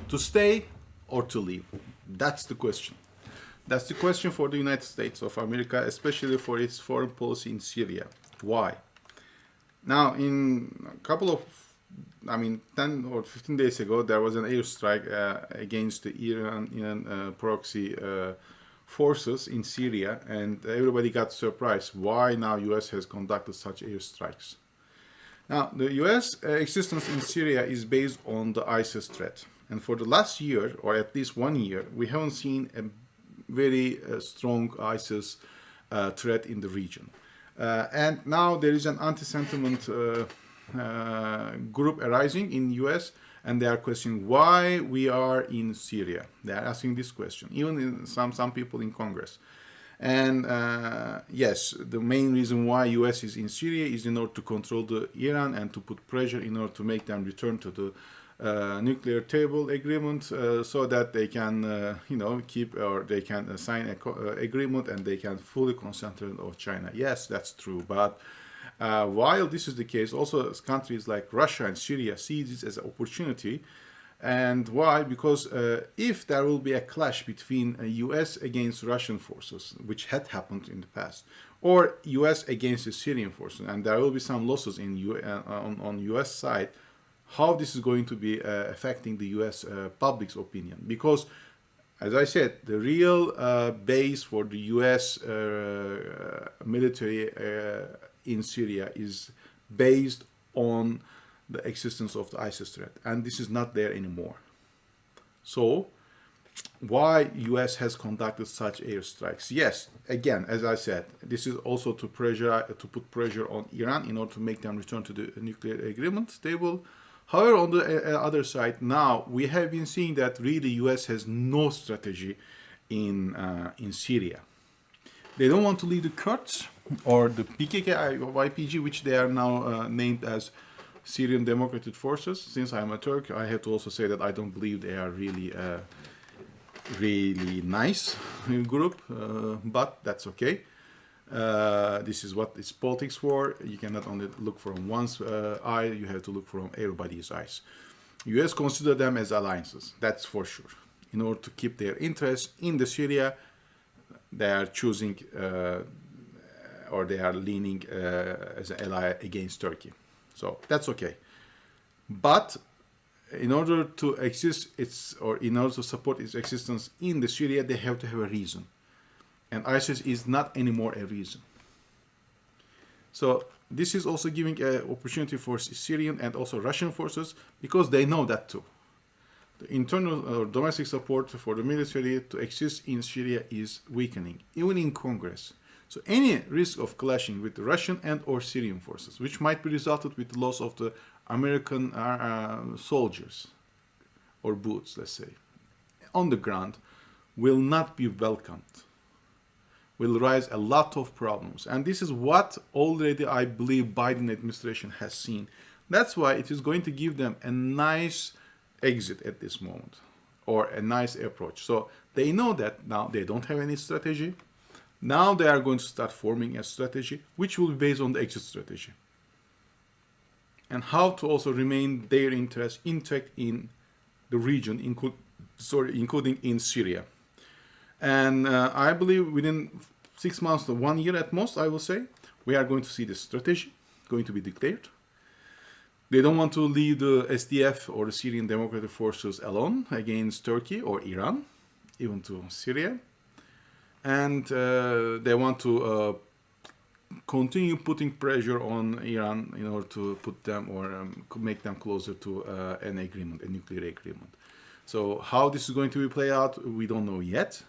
To stay or to leave? That's the question. That's the question for the United States of America, especially for its foreign policy in Syria. Why? Now, in a couple of, 10 or 15 days ago, there was an airstrike against the Iran proxy forces in Syria, and everybody got surprised. Why now US has conducted such airstrikes? Now, the US existence in Syria is based on the ISIS threat. And for the last year, or at least 1 year, we haven't seen a very strong ISIS threat in the region. And now there is an anti-sentiment group arising in US, and they are questioning why we are in Syria. They are asking this question, even in some people in Congress. And yes, the main reason why US is in Syria is in order to control the Iran and to put pressure in order to make them return to the nuclear table agreement, so that they can, keep, or they can sign an agreement and they can fully concentrate on China. Yes, that's true. But while this is the case, also countries like Russia and Syria see this as an opportunity. And why? Because if there will be a clash between US against Russian forces, which had happened in the past, or US against the Syrian forces, and there will be some losses in on US side, how this is going to be affecting the US public's opinion. Because, as I said, the real base for the US military in Syria is based on the existence of the ISIS threat, and this is not there anymore. So, why US has conducted such airstrikes? Yes, again, as I said, this is also to put pressure on Iran in order to make them return to the nuclear agreement table. However, on the other side, now we have been seeing that really US has no strategy in Syria. They don't want to leave the Kurds or the PKK, YPG, which they are now named as Syrian Democratic Forces. Since I'm a Turk, I have to also say that I don't believe they are really nice group, but that's okay. This is what it's politics for. You cannot only look from one's eye, you have to look from everybody's eyes. US consider them as alliances, that's for sure. In order to keep their interests in the Syria, they are choosing or they are leaning as an ally against Turkey. So that's okay. But in order to exist, in order to support its existence in the Syria, they have to have a reason. And ISIS is not anymore a reason. So this is also giving an opportunity for Syrian and also Russian forces, because they know that too. The internal or domestic support for the military to exist in Syria is weakening, even in Congress. So any risk of clashing with the Russian and or Syrian forces, which might be resulted with the loss of the American soldiers or boots, let's say, on the ground, will not be welcomed. Will raise a lot of problems. And this is what already I believe Biden administration has seen. That's why it is going to give them a nice exit at this moment, or a nice approach. So they know that now they don't have any strategy. Now they are going to start forming a strategy which will be based on the exit strategy. And how to also remain their interests intact in the region, including in Syria. And I believe within 6 months to 1 year at most, I will say, we are going to see this strategy going to be declared. They don't want to leave the SDF or the Syrian Democratic Forces alone against Turkey or Iran, even to Syria. And they want to continue putting pressure on Iran in order to put them or make them closer to an agreement, a nuclear agreement. So how this is going to be played out, we don't know yet.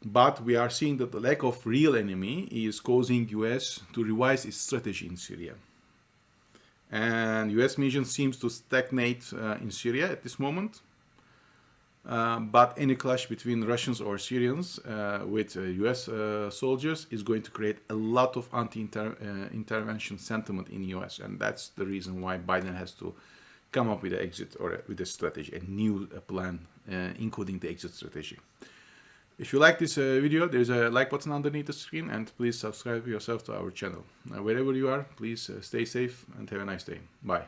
But we are seeing that the lack of real enemy is causing US to revise its strategy in Syria. And US mission seems to stagnate in Syria at this moment. But any clash between Russians or Syrians with US soldiers is going to create a lot of anti-intervention sentiment in US. And that's the reason why Biden has to come up with an exit or with a strategy, a new plan, including the exit strategy. If you like this video, there's a like button underneath the screen, and please subscribe yourself to our channel. Wherever you are, please stay safe and have a nice day. Bye.